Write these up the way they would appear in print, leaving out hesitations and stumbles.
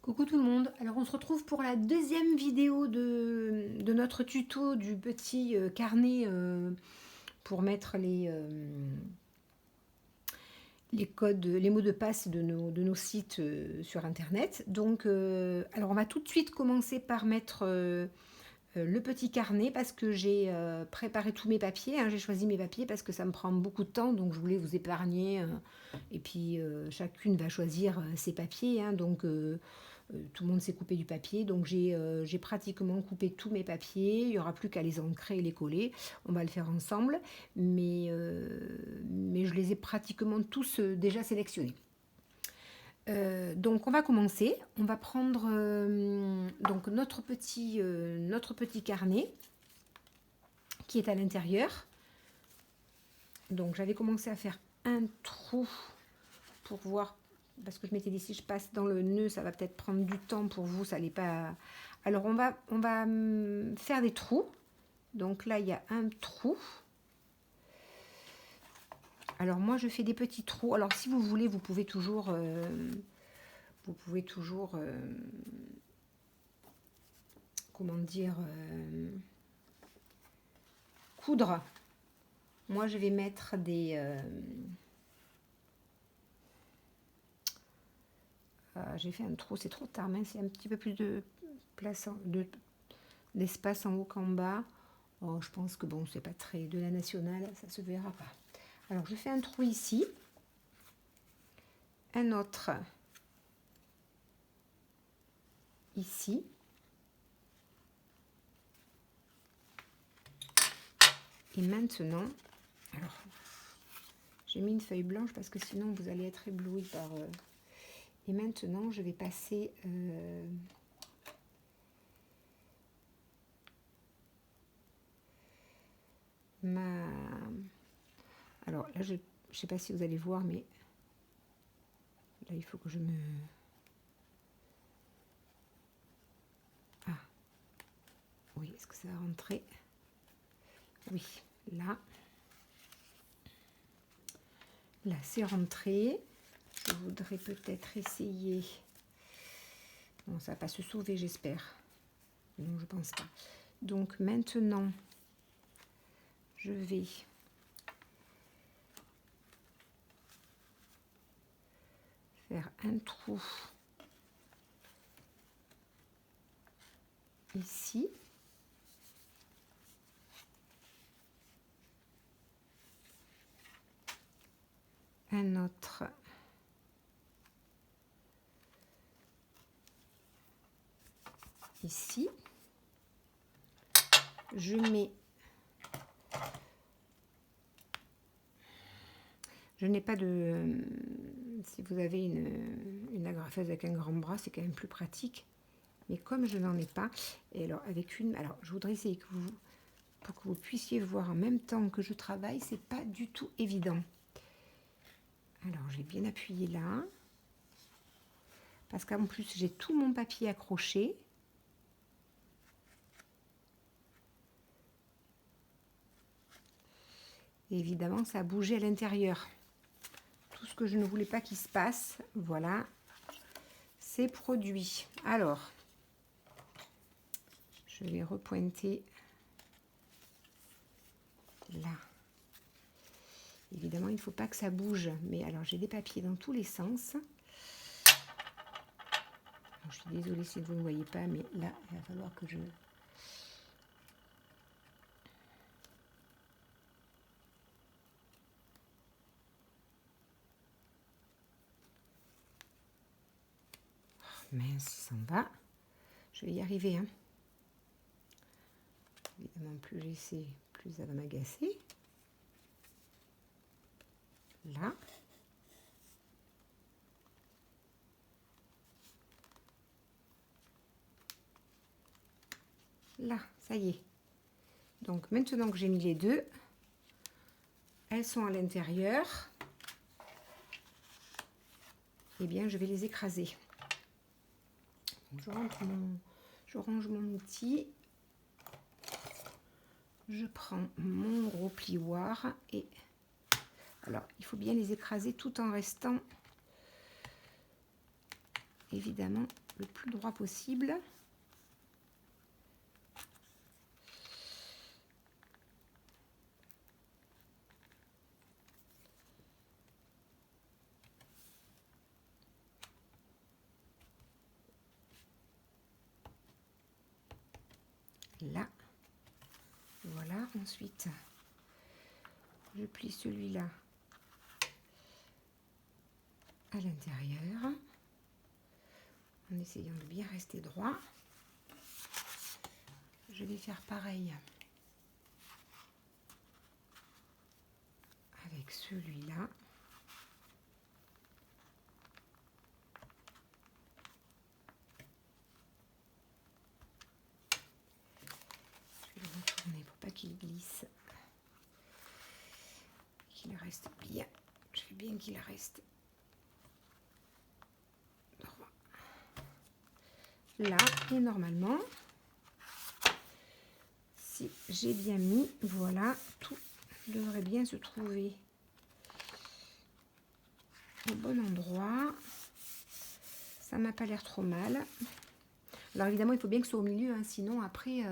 Coucou tout le monde, alors on se retrouve pour la deuxième vidéo de notre tuto du petit carnet pour mettre les codes, les mots de passe de nos sites sur internet. Donc alors on va tout de suite commencer par mettre le petit carnet parce que j'ai préparé tous mes papiers, hein. J'ai choisi mes papiers parce que ça me prend beaucoup de temps, donc je voulais vous épargner. Et puis chacune va choisir ses papiers, hein. Donc tout le monde s'est coupé du papier, donc j'ai pratiquement coupé tous mes papiers. Il n'y aura plus qu'à les ancrer et les coller. On va le faire ensemble, mais je les ai pratiquement tous déjà sélectionnés. Donc on va commencer. On va prendre donc notre petit carnet qui est à l'intérieur. Donc j'avais commencé à faire un trou pour voir, parce que je m'étais dit si je passe dans le nœud ça va peut-être prendre du temps pour vous, ça n'est pas. Alors on va faire des trous. Donc là il y a un trou. Alors moi je fais des petits trous. Alors si vous voulez vous pouvez toujours comment dire, coudre. Moi je vais mettre des j'ai fait un trou, c'est trop tard, mais c'est un petit peu plus de place d'espace en haut qu'en bas. Oh, je pense que bon, c'est pas très de la nationale, ça se verra pas. Alors je fais un trou ici, un autre ici, et maintenant, alors j'ai mis une feuille blanche parce que sinon vous allez être ébloui par. Et maintenant je vais passer alors là je sais pas si vous allez voir, mais là il faut que je me. Ah oui, est-ce que ça va rentrer? Oui, là c'est rentré. Je voudrais peut-être essayer. Bon, ça va pas se sauver, j'espère. Non, je pense pas. Donc maintenant je vais faire un trou ici. Un autre ici. Je mets. Je n'ai pas de. Si vous avez une agrafeuse avec un grand bras, c'est quand même plus pratique. Mais comme je n'en ai pas, et alors avec une. Alors je voudrais essayer que vous. Pour que vous puissiez voir en même temps que je travaille, c'est pas du tout évident. Alors j'ai bien appuyé là. Parce qu'en plus j'ai tout mon papier accroché. Et évidemment ça a bougé à l'intérieur. Tout ce que je ne voulais pas qu'il se passe, voilà, c'est produit. Alors, je vais repointer là. Évidemment, il ne faut pas que ça bouge, mais alors j'ai des papiers dans tous les sens. Alors, je suis désolée si vous ne voyez pas, mais là, il va falloir que je... Mince, il s'en va. Je vais y arriver, hein. Évidemment, plus j'essaie, plus ça va m'agacer. Là. Là, ça y est. Donc, maintenant que j'ai mis les deux, elles sont à l'intérieur. Eh bien, je vais les écraser. Donc, je range mon outil. Je prends mon gros plioir et alors il faut bien les écraser tout en restant évidemment le plus droit possible. Là, voilà. Ensuite, je plie celui-là à l'intérieur en essayant de bien rester droit. Je vais faire pareil avec celui-là. Je vais le retourner pour pas qu'il glisse, qu'il reste bien. Je fais bien qu'il reste droit. Là, et normalement, si j'ai bien mis, voilà, tout devrait bien se trouver au bon endroit. Ça m'a pas l'air trop mal. Alors évidemment, il faut bien que ce soit au milieu, hein, sinon après,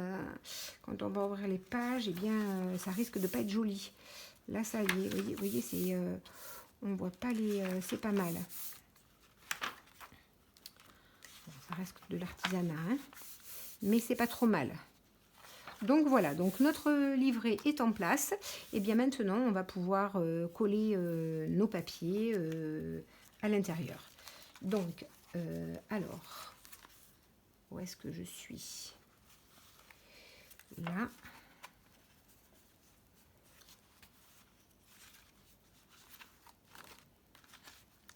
quand on va ouvrir les pages, eh bien, ça risque de pas être joli. Là, ça y est, vous voyez, c'est, on voit pas les, c'est pas mal. Bon, ça reste de l'artisanat, hein, mais c'est pas trop mal. Donc voilà, donc notre livret est en place. Et bien maintenant, on va pouvoir coller nos papiers à l'intérieur. Donc, alors, où est-ce que je suis? Là.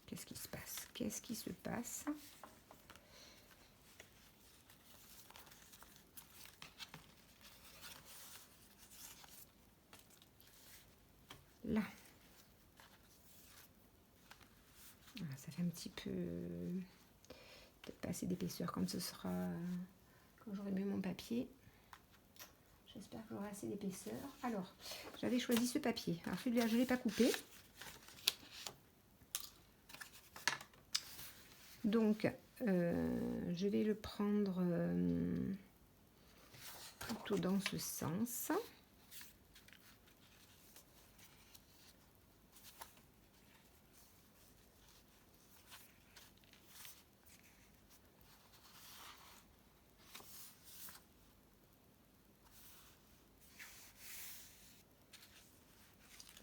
Qu'est-ce qui se passe? Qu'est-ce qui se passe? Là. Voilà, ça fait un petit peu... peut-être pas assez d'épaisseur quand ce sera... quand j'aurai mis mon papier. J'espère que j'aurai assez d'épaisseur. Alors, j'avais choisi ce papier. Alors celui-là, je ne l'ai pas coupé. Donc, je vais le prendre plutôt dans ce sens.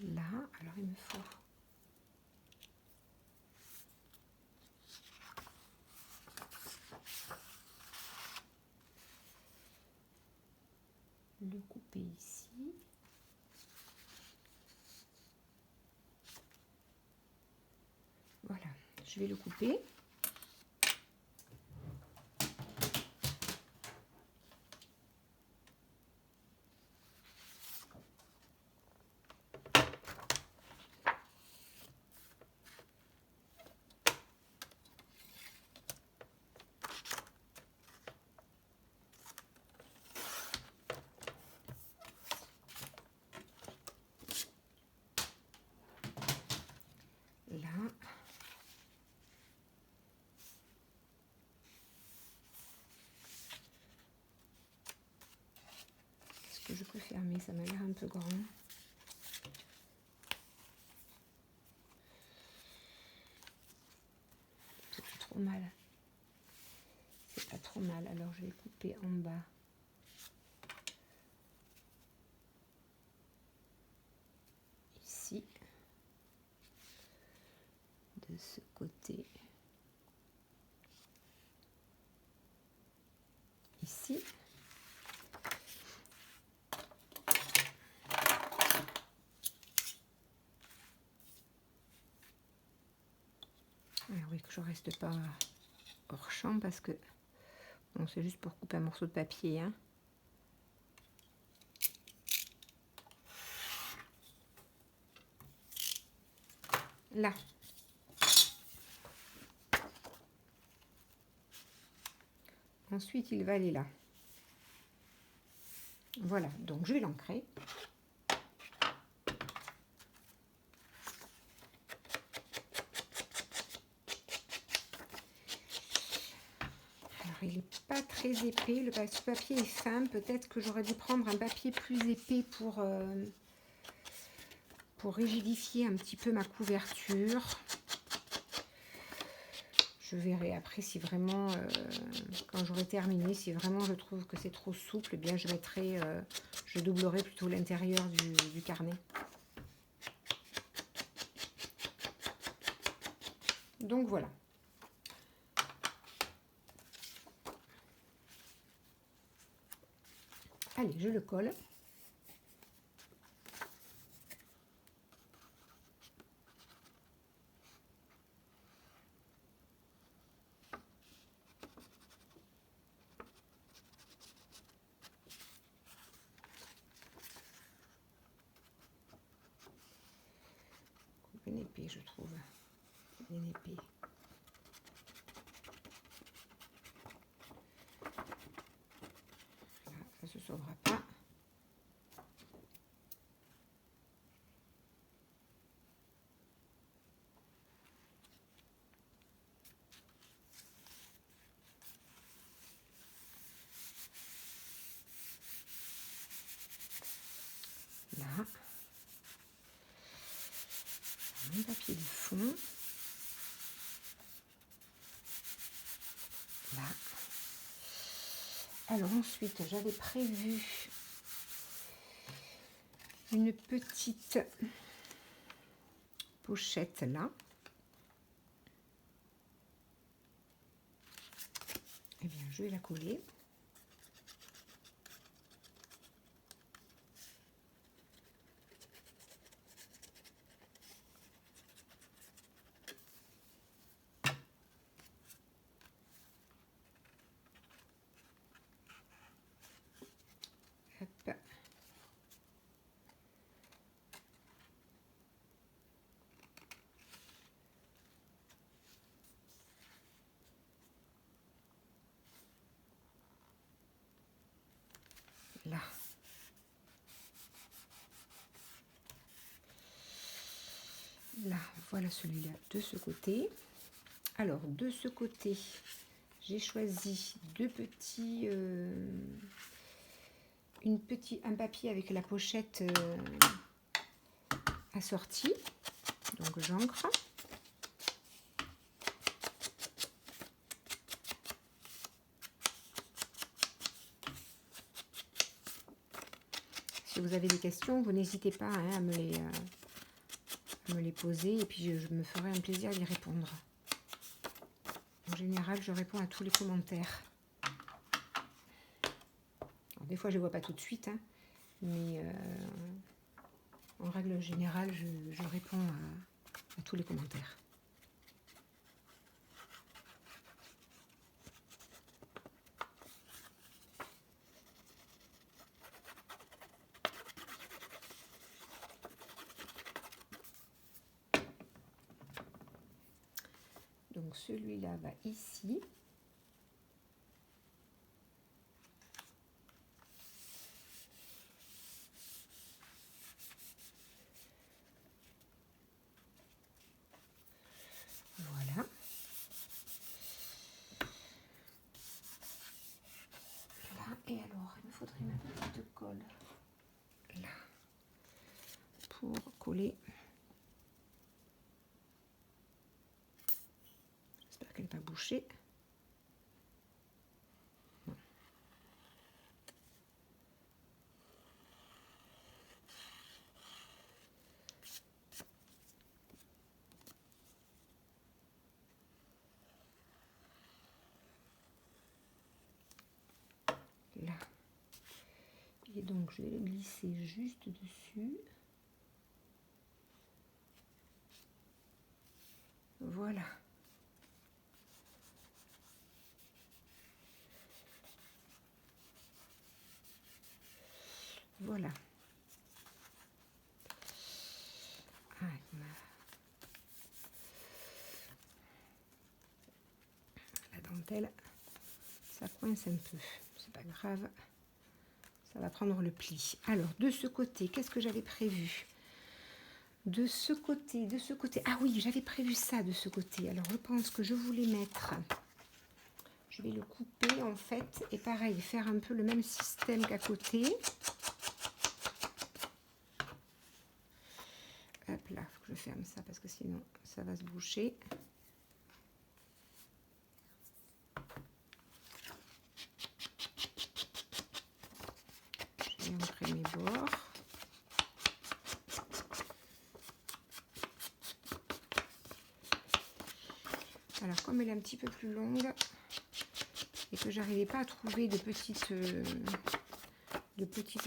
Là, alors il me faut... le couper ici. Voilà, je vais le couper. Là. Est-ce que je peux fermer? Ça m'a l'air un peu grand. C'est pas trop mal. C'est pas trop mal. Alors je vais couper en bas. Ici. De ce côté. Ici. Alors oui, que je reste pas hors champ parce que bon, c'est juste pour couper un morceau de papier, hein. Là. Ensuite, il va aller là. Voilà, donc je vais l'ancrer. il n'est pas très épais. Le papier est fin. Peut-être que j'aurais dû prendre un papier plus épais pour rigidifier un petit peu ma couverture. Je verrai après si vraiment, quand j'aurai terminé, si vraiment je trouve que c'est trop souple, eh bien je mettrai, je doublerai plutôt l'intérieur du carnet. Donc voilà. Allez, je le colle. Bien épais, je trouve. Bien épais. Voilà, ça ne se sauvera pas. Là. Mon papier de fond. Là. Alors ensuite, j'avais prévu une petite pochette là. Eh bien, je vais la coller. Hop. Là. Là, voilà celui-là de ce côté. Alors, de ce côté, j'ai choisi un papier avec la pochette assortie. Donc, j'encre. Si vous avez des questions, vous n'hésitez pas hein, à me les poser et puis je me ferai un plaisir d'y répondre. En général, je réponds à tous les commentaires. Alors, des fois, je ne vois pas tout de suite, hein, mais en règle générale, je réponds à tous les commentaires. Donc celui-là va ici. Voilà. Là, et alors, il me faudrait une petite colle là pour coller. J'espère qu'elle n'est pas bouchée. Non. Là. Et donc, je vais le glisser juste dessus. Voilà. Voilà. Ah, la dentelle, ça coince un peu. C'est pas grave. Ça va prendre le pli. Alors, de ce côté, qu'est-ce que j'avais prévu? De ce côté. Ah oui, j'avais prévu ça de ce côté. Alors, je pense que je voulais mettre je vais le couper en fait, et pareil, faire un peu le même système qu'à côté. Hop là, faut que je ferme ça parce que sinon ça va se boucher. Je vais ancrer mes bords. Alors comme elle est un petit peu plus longue et que j'arrivais pas à trouver de petites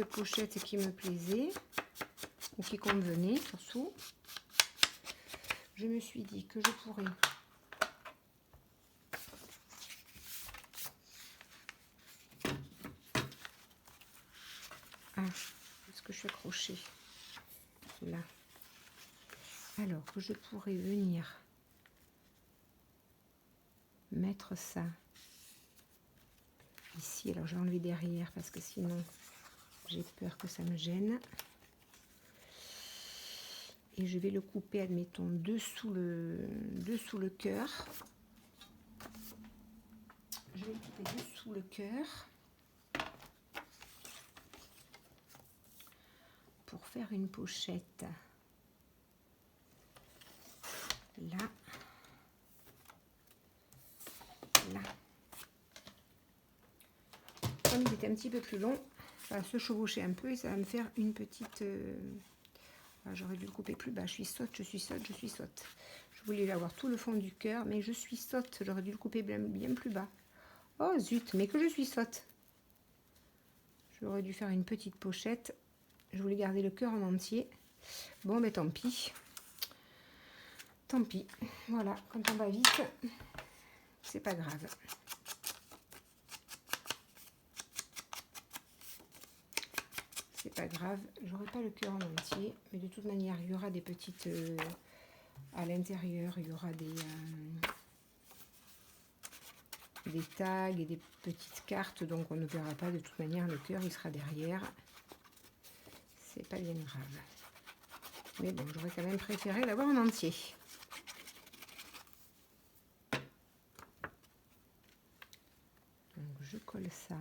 pochettes qui me plaisaient ou qui convenaient surtout, je me suis dit que je pourrais est-ce que je suis accrochée là, alors que je pourrais venir mettre ça ici. Alors je vais enlever derrière parce que sinon j'ai peur que ça me gêne, et je vais le couper, admettons, dessous le cœur. Je vais le couper dessous le cœur pour faire une pochette là, là. Comme il était un petit peu plus long, ça va se chevaucher un peu et ça va me faire une petite... j'aurais dû le couper plus bas. Je suis sotte, je suis sotte, je suis sotte. Je voulais avoir tout le fond du cœur, mais je suis sotte. J'aurais dû le couper bien plus bas. Oh zut, mais que je suis sotte. J'aurais dû faire une petite pochette. Je voulais garder le cœur en entier. Bon, mais tant pis. Tant pis. Voilà, quand on va vite, c'est pas grave. C'est pas grave, j'aurai pas le cœur en entier, mais de toute manière, il y aura des petites... à l'intérieur, il y aura des tags et des petites cartes, donc on ne verra pas. De toute manière, le cœur, il sera derrière. C'est pas bien grave. Mais bon, j'aurais quand même préféré l'avoir en entier. Donc, je colle ça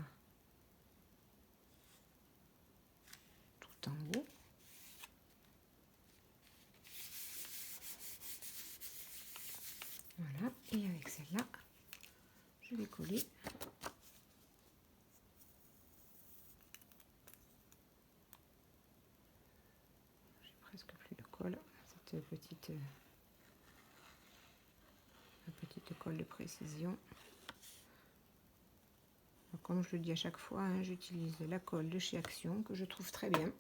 tout en haut. Voilà, et avec celle-là, je vais coller. J'ai presque plus de colle, cette petite colle de précision. Alors, comme je le dis à chaque fois, hein, j'utilise la colle de chez Action que je trouve très bien.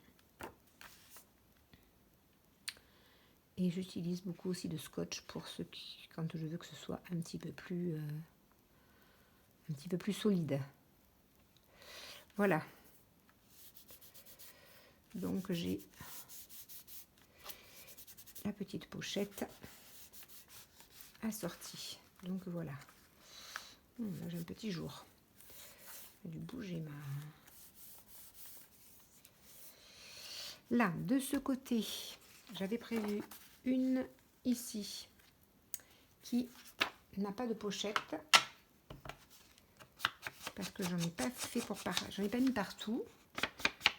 Et j'utilise beaucoup aussi de scotch pour ceux qui, quand je veux que ce soit un petit peu plus solide. Voilà. Donc j'ai la petite pochette assortie. Donc voilà. Là j'ai un petit jour. J'ai dû bouger ma... Là, de ce côté, j'avais prévu une ici qui n'a pas de pochette parce que j'en ai pas fait pour j'en ai pas mis partout.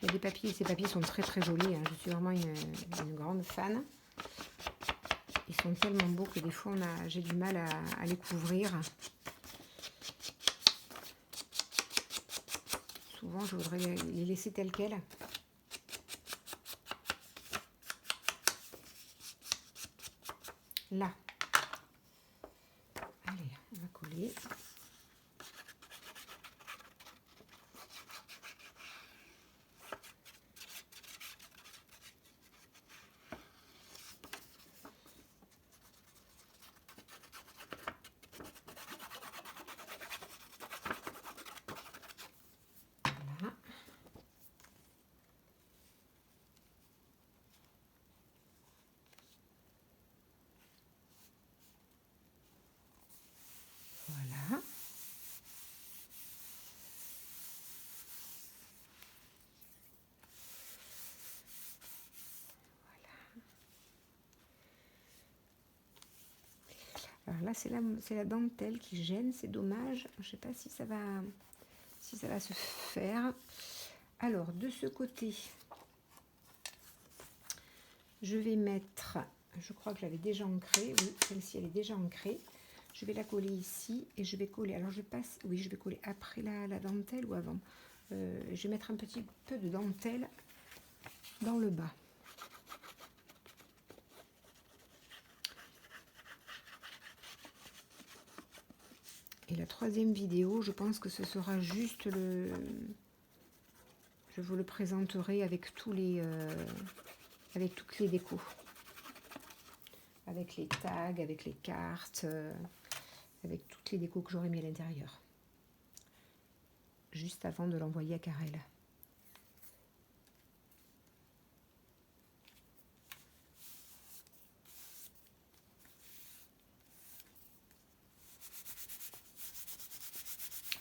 Il y a des papiers, ces papiers sont très très jolis, hein. Je suis vraiment une grande fan. Ils sont tellement beaux que des fois j'ai du mal à les couvrir. Souvent je voudrais les laisser tels quels. Là. Allez, on va coller. Voilà. Alors là, c'est la dentelle qui gêne, c'est dommage. Je ne sais pas si ça va se faire. Alors, de ce côté, je vais mettre, je crois que j'avais déjà ancré, oui, celle-ci elle est déjà ancrée. Je vais la coller ici et je vais coller, alors je passe, oui, je vais coller après la dentelle ou avant. Je vais mettre un petit peu de dentelle dans le bas. Et la troisième vidéo, je pense que ce sera juste le... Je vous le présenterai avec tous les... avec toutes les décos. Avec les tags, avec les cartes, avec toutes les décos que j'aurais mis à l'intérieur. Juste avant de l'envoyer à Karel.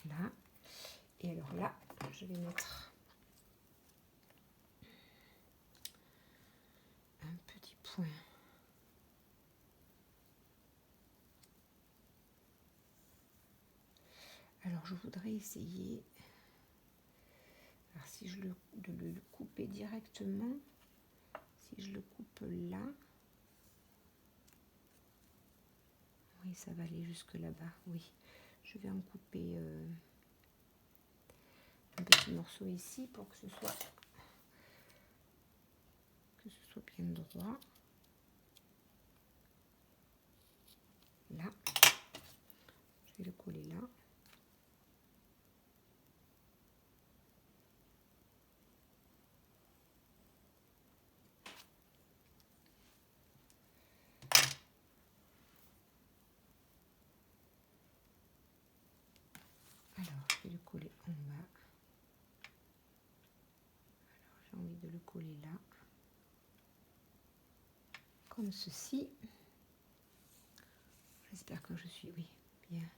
Là. Et alors là, je vais mettre un petit point. Alors je voudrais essayer, alors si je de le couper directement, si je le coupe là, oui ça va aller jusque là-bas, oui. Je vais en couper un petit morceau ici pour que ce soit bien droit. Là, je vais le coller là. Alors, je vais le coller en bas. Alors, j'ai envie de le coller là. Comme ceci. J'espère que je suis, oui, bien.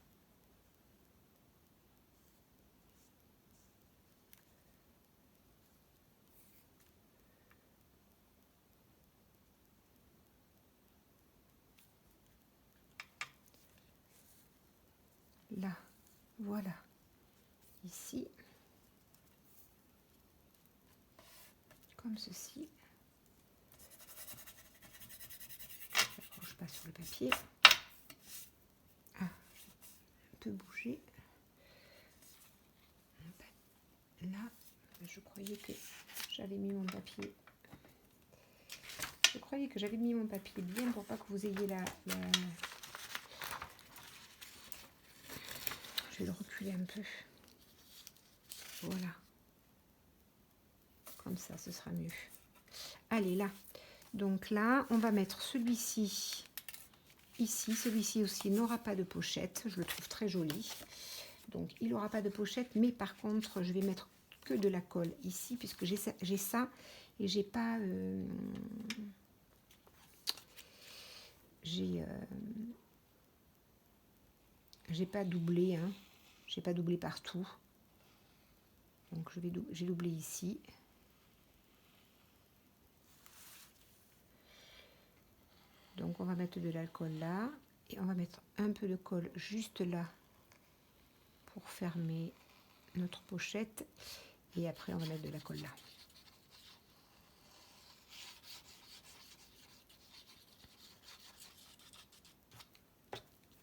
Là, voilà. Ici. Comme ceci. Je passe sur le papier. Ah, un peu bougé. Là, je croyais que j'avais mis mon papier. Je croyais que j'avais mis mon papier bien pour pas que vous ayez Je vais le reculer un peu. Voilà. Comme ça, ce sera mieux. Allez, là. Donc là, on va mettre celui-ci ici. Celui-ci aussi n'aura pas de pochette. Je le trouve très joli. Donc, il n'aura pas de pochette. Mais par contre, je vais mettre que de la colle ici, puisque j'ai ça et j'ai pas... j'ai pas doublé, hein. J'ai pas doublé partout. Donc, j'ai doublé ici. Donc on va mettre de l'alcool là et on va mettre un peu de colle juste là pour fermer notre pochette et après on va mettre de la colle là.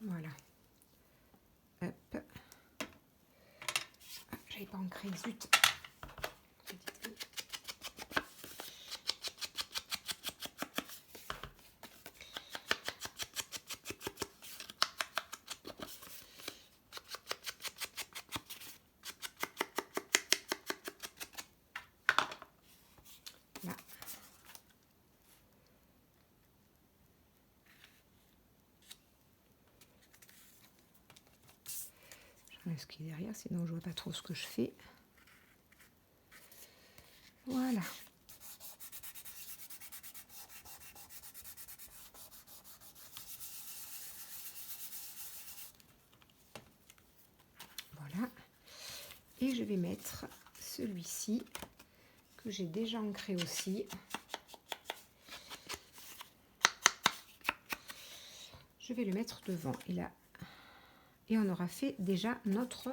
Voilà. Hop. Ah, j'avais pas ancré, zut. Là. J'enlève ce qui est derrière, sinon je vois pas trop ce que je fais. Voilà. Voilà. Et je vais mettre celui-ci que j'ai déjà ancré aussi. je vais le mettre devant. Et là, et on aura fait déjà notre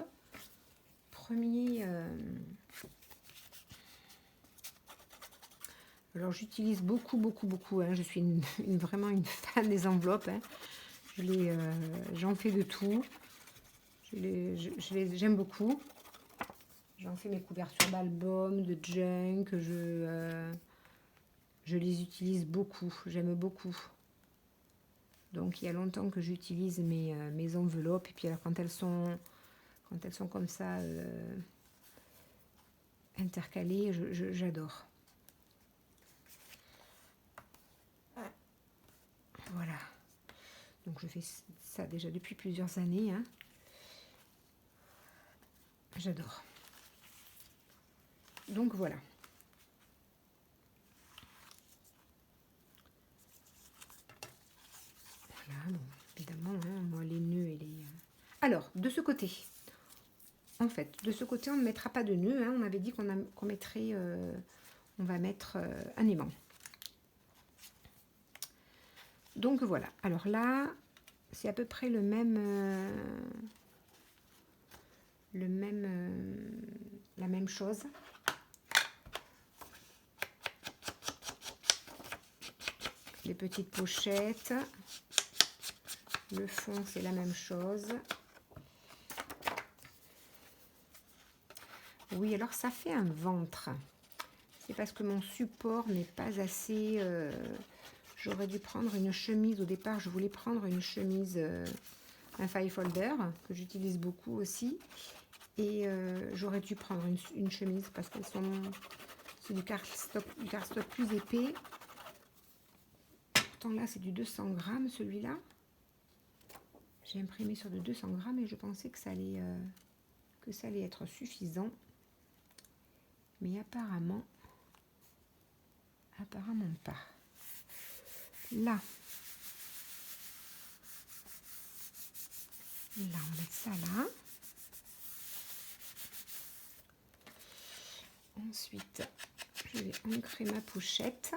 premier... Alors j'utilise beaucoup, hein. Je suis vraiment une fan des enveloppes, hein. J'en fais de tout. J'aime beaucoup. J'en fais mes couvertures d'albums, de junk. Je les utilise beaucoup. J'aime beaucoup. Donc il y a longtemps que j'utilise mes enveloppes. Et puis alors, quand elles sont comme ça intercalées, j'adore. Voilà. Donc je fais ça déjà depuis plusieurs années, hein. J'adore. Donc voilà. Voilà, bon, évidemment, hein, moi les nœuds et les... Alors, de ce côté, en fait, de ce côté, on ne mettra pas de nœuds, hein. On avait dit qu'on mettrait... on va mettre un aimant. Donc voilà. Alors là, c'est à peu près la même chose. Les petites pochettes. Le fond, c'est la même chose. Oui, alors ça fait un ventre. C'est parce que mon support n'est pas assez... J'aurais dû prendre une chemise. Au départ, je voulais prendre une chemise, un file folder, que j'utilise beaucoup aussi. Et j'aurais dû prendre une chemise parce qu'elles sont... C'est du cardstock plus épais. Pourtant là, c'est du 200 grammes celui-là. J'ai imprimé sur de 200 grammes et je pensais que ça allait être suffisant. Mais apparemment pas. Là, on met ça là. Ensuite, je vais ancrer ma pochette.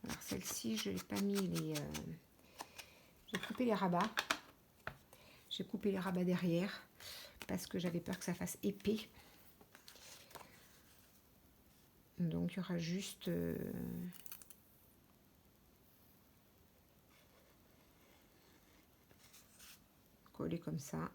Alors celle-ci, je n'ai pas mis les... j'ai coupé les rabats. J'ai coupé les rabats derrière parce que j'avais peur que ça fasse épais. Donc il y aura juste... collé comme ça.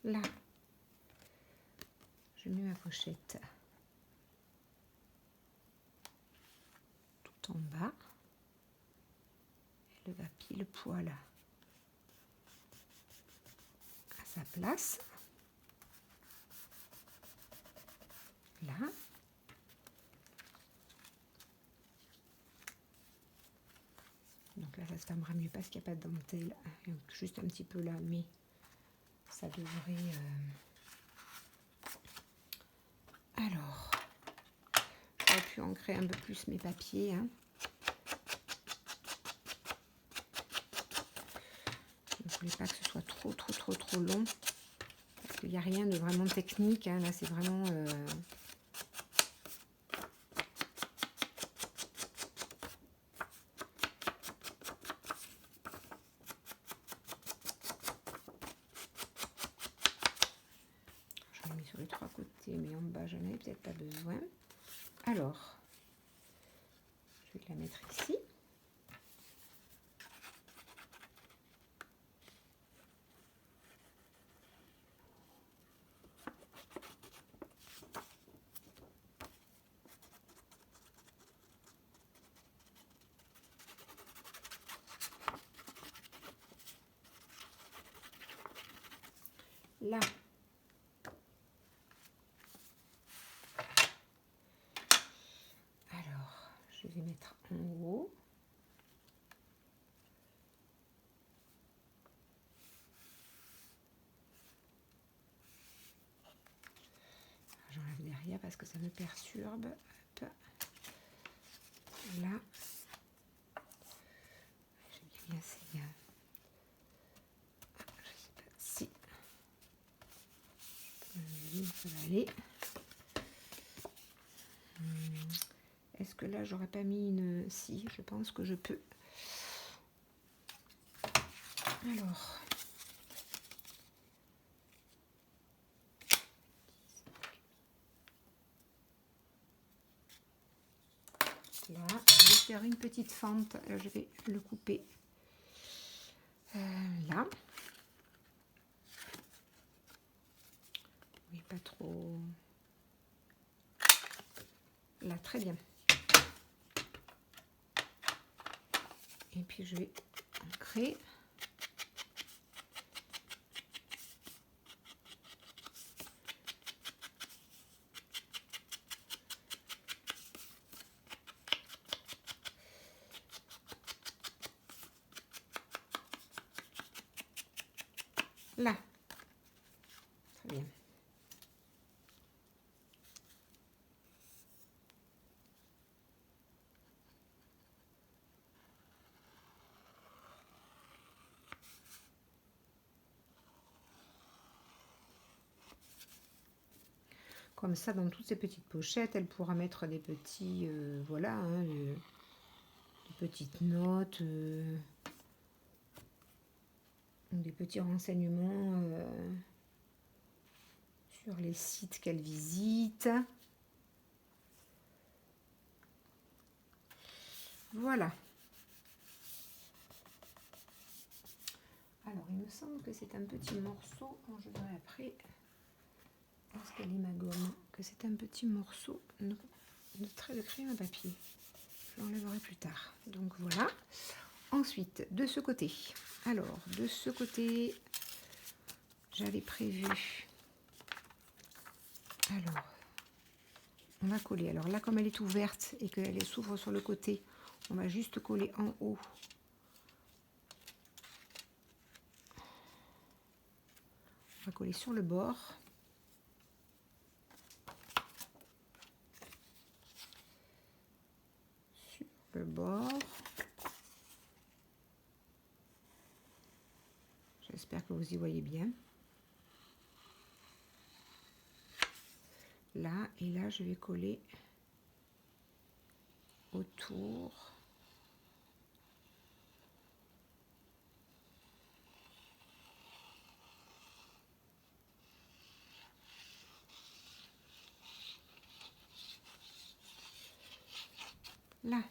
Là, je mets ma pochette tout en bas. Elle va pile poil à sa place. Là. Donc là, ça se fermera mieux parce qu'il n'y a pas de dentelle. Juste un petit peu là, mais ça devrait... Alors, j'aurais pu ancrer un peu plus mes papiers, hein. Je ne voulais pas que ce soit trop long. Parce qu'il n'y a rien de vraiment technique, hein. Là, c'est vraiment... J'en ai mis sur les trois côtés, mais en bas, j'en avais peut-être pas besoin. Alors, je vais la mettre ici. Là, alors, je vais mettre en haut. J'enlève derrière parce que ça me perturbe. Hop. Là, j'ai bien essayé. Je sais pas si ça va aller. Est-ce que là j'aurais pas mis une... Si, je pense que je peux. Alors, là, je vais faire une petite fente. Là, je vais le couper là. Oui, pas trop. Là, très bien. Et puis je vais ancrer. Là. Très bien. Comme ça, dans toutes ces petites pochettes, elle pourra mettre des petits, voilà, hein, des petites notes, des petits renseignements sur les sites qu'elle visite. Voilà. Alors, il me semble que c'est un petit morceau. Bon, je verrai après. Est-ce qu'elle est ma gomme? Que c'est un petit morceau de trait de crayon à papier. Je l'enlèverai plus tard. Donc voilà. Ensuite, de ce côté. Alors, de ce côté, j'avais prévu. Alors, on va coller. Alors là, comme elle est ouverte et qu'elle s'ouvre sur le côté, on va juste coller en haut. On va coller sur le bord. Sur le bord. J'espère que vous y voyez bien. Là, et là, je vais coller autour. Là.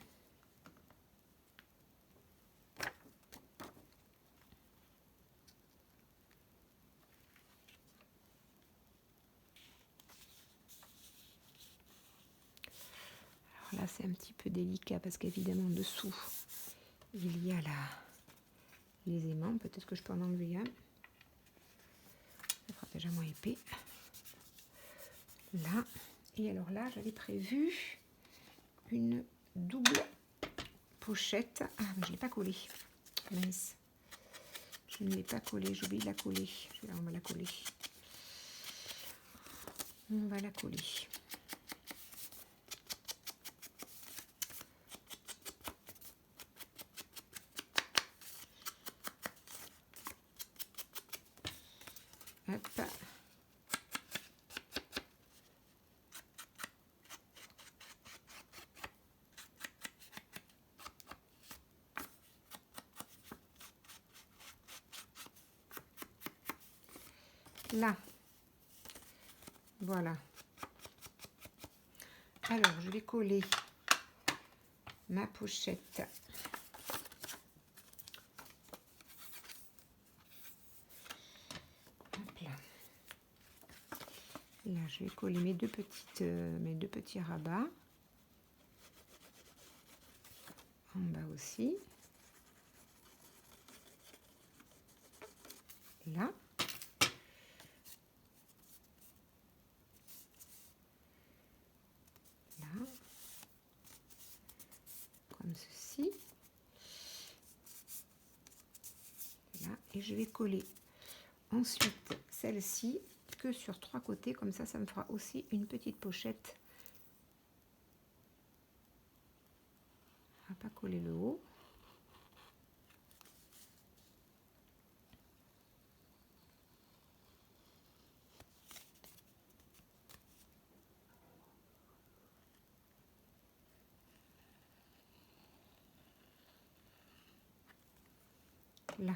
Alors là, c'est un petit peu délicat parce qu'évidemment, dessous, il y a les aimants. Peut-être que je peux en enlever un. Ça fera déjà moins épais. Là. Et alors là, j'avais prévu une double pochette. Ah, mais je ne l'ai pas collée. Mince. Je ne l'ai pas collée. J'ai oublié de la coller. On va la coller. On va la coller. Hop. Là. Voilà. Alors, je vais coller ma pochette. Hop là. Là, je vais coller mes deux petits rabats. En bas aussi. Là. Là. Comme ceci. Là. Et je vais coller ensuite celle-ci que sur 3 côtés. Comme ça me fera aussi une petite pochette. coller le haut. Là.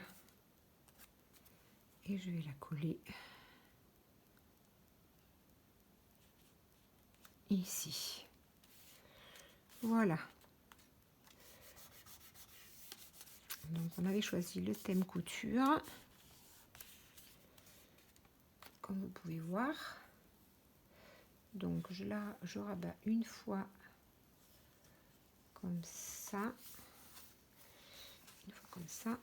Et je vais la coller ici. Voilà. Donc on avait choisi le thème couture, comme vous pouvez voir. Donc je rabats une fois comme ça, une fois comme ça.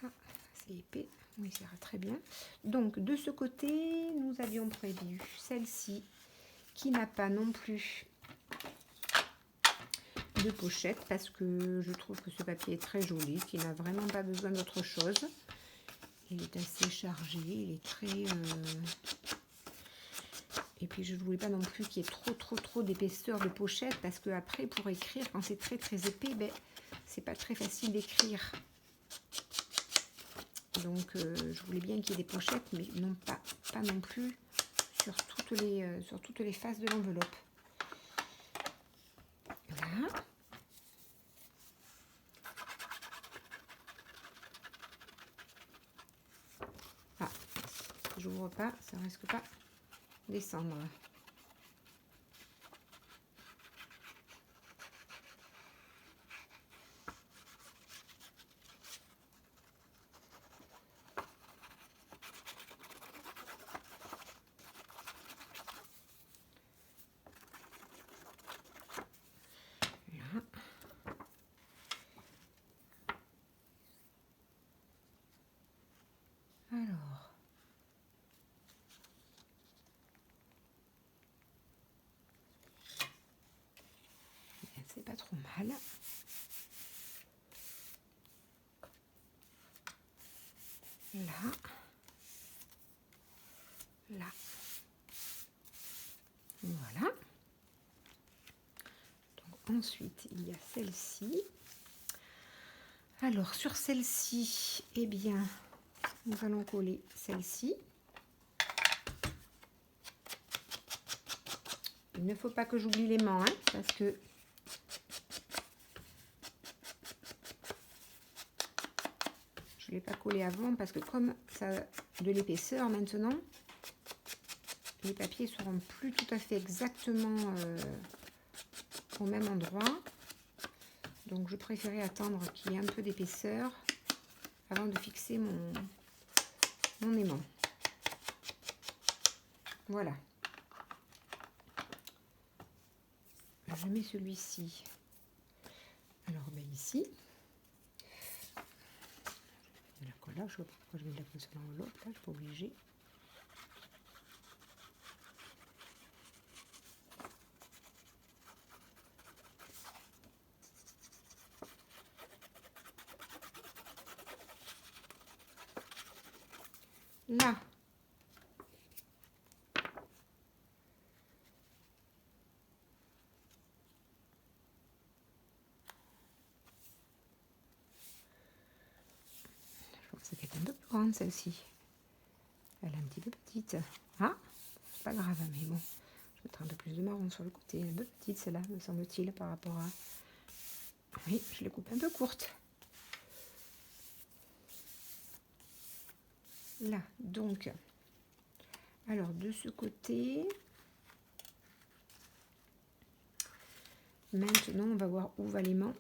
Ah, c'est épais, oui, ça ira très bien. Donc de ce côté, nous avions prévu celle-ci qui n'a pas non plus de pochette parce que je trouve que ce papier est très joli, qui n'a vraiment pas besoin d'autre chose. Il est assez chargé, il est très... Et puis je ne voulais pas non plus qu'il y ait trop d'épaisseur de pochette parce que après pour écrire, quand c'est très épais, ben, c'est pas très facile d'écrire. Donc je voulais bien qu'il y ait des pochettes, mais non pas non plus sur toutes les faces de l'enveloppe. Voilà. Ah, si j'ouvre pas, ça risque pas de descendre. Voilà. Alors, c'est pas trop mal. Là, là, voilà. Donc, ensuite, il y a celle-ci. Alors, sur celle-ci, eh bien, nous allons coller celle-ci. Il ne faut pas que j'oublie l'aimant, hein, parce que je ne l'ai pas collé avant, parce que comme ça a de l'épaisseur maintenant, les papiers seront plus tout à fait exactement au même endroit. Donc je préférais attendre qu'il y ait un peu d'épaisseur avant de fixer mon aimant. Voilà. Je mets celui-ci. Alors ben ici. La colle là, je sais pas pourquoi je mets de la colle sur l'enveloppe, là, je suis pas obligée. Là. Je pense qu'elle est un peu plus grande celle-ci. Elle est un petit peu petite. Ah, c'est pas grave, mais bon. Je vais mettre un peu plus de marron sur le côté. Elle est un peu petite celle-là, me semble-t-il, par rapport à... Oui, je l'ai coupée un peu courte. Là, donc... Alors, de ce côté... Maintenant, on va voir où va l'aimant.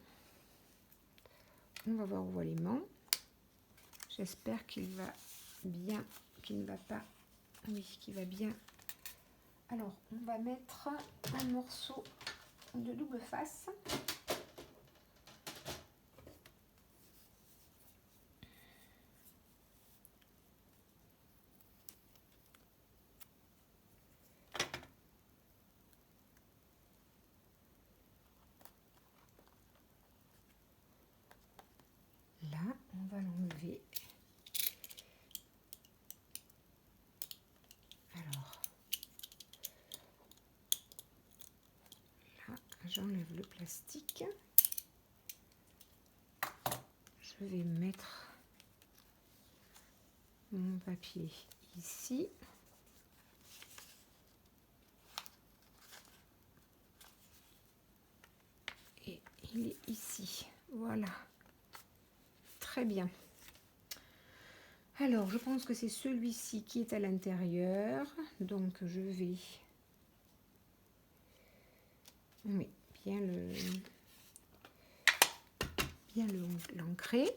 On va voir où va l'aimant. J'espère qu'il va bien, qu'il ne va pas... Oui, qu'il va bien. Alors, on va mettre un morceau de double face. Là, on va l'enlever. Alors, là, plastique. Je vais mettre mon papier ici. Et il est ici. Voilà. Très bien. Alors, je pense que c'est celui-ci qui est à l'intérieur. Donc, je vais bien l'ancrer.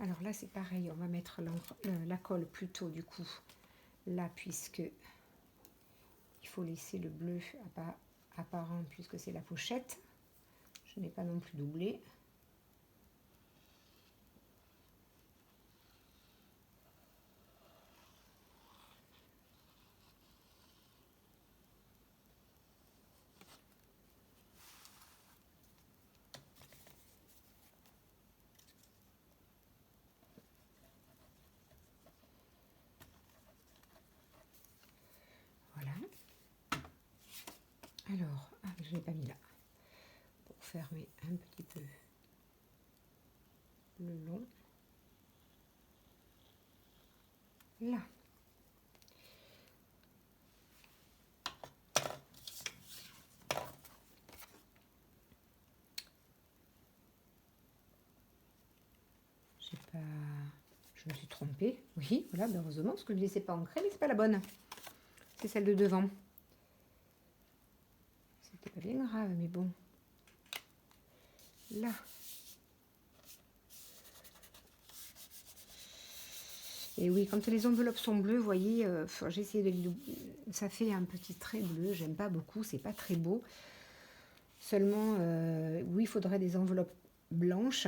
Alors là, c'est pareil, on va mettre la colle plutôt du coup là, puisque il faut laisser le bleu apparent puisque c'est la pochette. Je n'ai pas non plus doublé. Voilà. Alors, je ne l'ai pas mis là. Pour fermer un petit peu le long. Là. Je me suis trompée. Oui, voilà, heureusement, parce que je ne laissais pas ancrer, mais c'est pas la bonne. C'est celle de devant. C'était pas bien grave, mais bon. Là. Et oui, quand les enveloppes sont bleues, vous voyez, j'ai essayé de... Ça fait un petit trait bleu, j'aime pas beaucoup, c'est pas très beau. Seulement, oui, il faudrait des enveloppes blanches.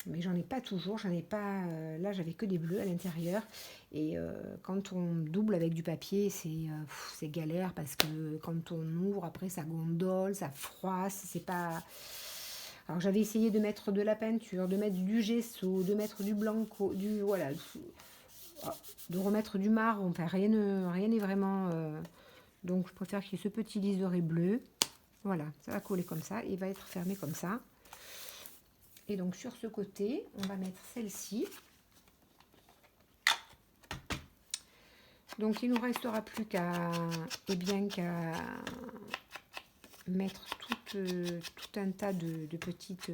Mais j'en ai pas toujours, j'en ai pas, là j'avais que des bleus à l'intérieur et quand on double avec du papier c'est galère parce que quand on ouvre après ça gondole, ça froisse, c'est pas... Alors j'avais essayé de mettre de la peinture, de mettre du gesso, de mettre du blanco, voilà, de remettre du marron, enfin rien n'est vraiment... donc je préfère qu'il y ait ce petit liseré bleu, voilà, ça va coller comme ça, il va être fermé comme ça. Et donc sur ce côté, on va mettre celle-ci. Donc il ne nous restera plus qu'à mettre tout un tas de petites...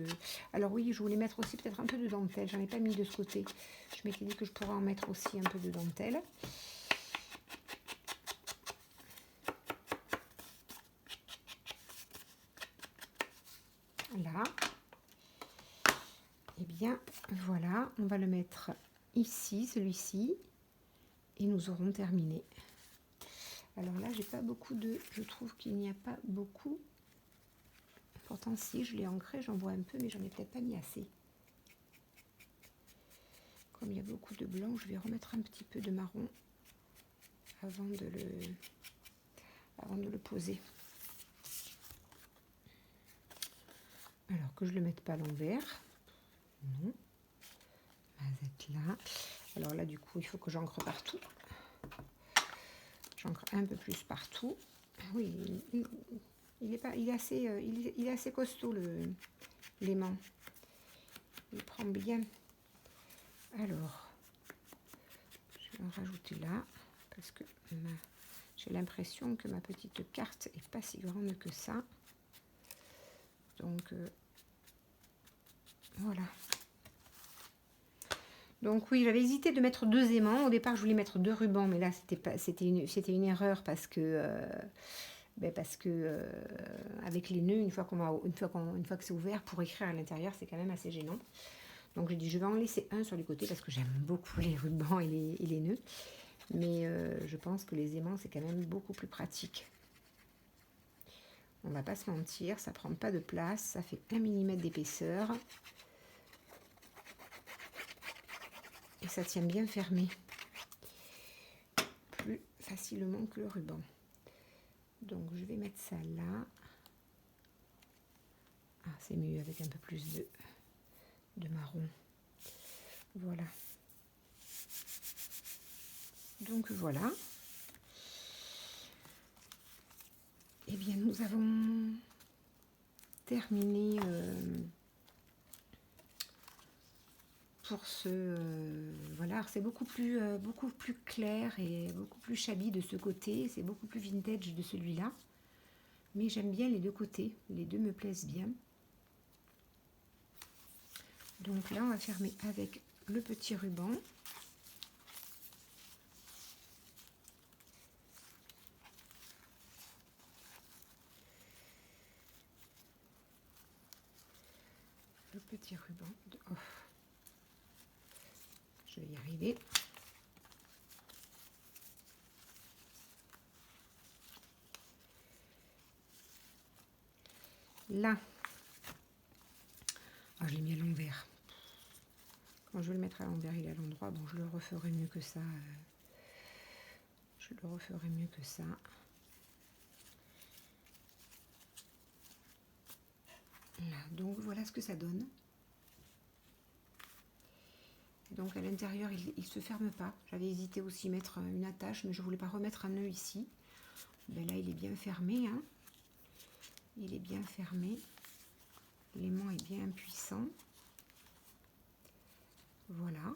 Alors oui, je voulais mettre aussi peut-être un peu de dentelle. J'en ai pas mis de ce côté. Je m'étais dit que je pourrais en mettre aussi un peu de dentelle. Là. Et bien voilà, on va le mettre ici, celui-ci. Et nous aurons terminé. Alors là, j'ai pas beaucoup de... Je trouve qu'il n'y a pas beaucoup. Pourtant, si je l'ai ancré, j'en vois un peu, mais j'en ai peut-être pas mis assez. Comme il y a beaucoup de blanc, je vais remettre un petit peu de marron avant de le poser. Alors que je ne le mette pas à l'envers. Non. Va être là. Alors là, du coup, il faut que j'encre partout. J'encre un peu plus partout. Oui, il est assez costaud l'aimant. Il prend bien. Alors, je vais en rajouter là parce que j'ai l'impression que ma petite carte est pas si grande que ça. Donc voilà. Donc oui, j'avais hésité de mettre 2 aimants. Au départ, je voulais mettre 2 rubans, mais là, c'était une erreur parce que avec les nœuds, une fois que c'est ouvert, pour écrire à l'intérieur, c'est quand même assez gênant. Donc j'ai dit, je vais en laisser un sur les côtés parce que j'aime beaucoup les rubans et les nœuds. Mais je pense que les aimants, c'est quand même beaucoup plus pratique. On va pas se mentir, ça prend pas de place, ça fait 1 mm d'épaisseur. Et ça tient bien fermé. Plus facilement que le ruban. Donc je vais mettre ça là. Ah, c'est mieux avec un peu plus de marron. Voilà. Donc voilà. Eh bien, nous avons terminé pour ce... voilà, c'est beaucoup plus clair et beaucoup plus shabby de ce côté. C'est beaucoup plus vintage de celui-là. Mais j'aime bien les deux côtés. Les deux me plaisent bien. Donc là, on va fermer avec le petit ruban. Le petit ruban. Oh. Je vais y arriver. Là, ah, je l'ai mis à l'envers. Quand je vais le mettre à l'envers, il est à l'endroit. Bon, je le referai mieux que ça. Je le referai mieux que ça. Là, donc voilà ce que ça donne. Donc à l'intérieur, il ne se ferme pas. J'avais hésité aussi à mettre une attache, mais je ne voulais pas remettre un nœud ici. Ben là, il est bien fermé. Hein. Il est bien fermé. L'aimant est bien puissant. Voilà.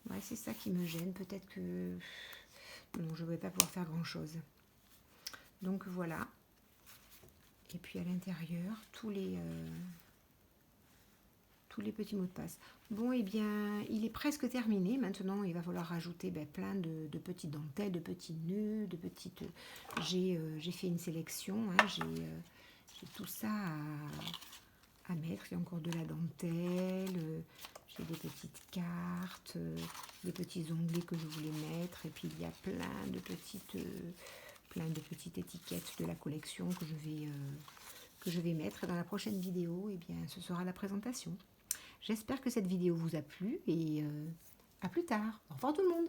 Ouais, c'est ça qui me gêne. Peut-être que... Non, je ne vais pas pouvoir faire grand-chose. Donc voilà. Et puis à l'intérieur, tous les petits mots de passe. Bon, et bien, il est presque terminé. Maintenant, il va falloir rajouter plein de petites dentelles, de petits nœuds, de petites... J'ai fait une sélection. Hein, j'ai tout ça à mettre. Il y a encore de la dentelle. J'ai des petites cartes, des petits onglets que je voulais mettre. Et puis, il y a plein de petites étiquettes de la collection que je vais mettre. Dans la prochaine vidéo, eh bien, ce sera la présentation. J'espère que cette vidéo vous a plu et à plus tard. Au revoir tout le monde.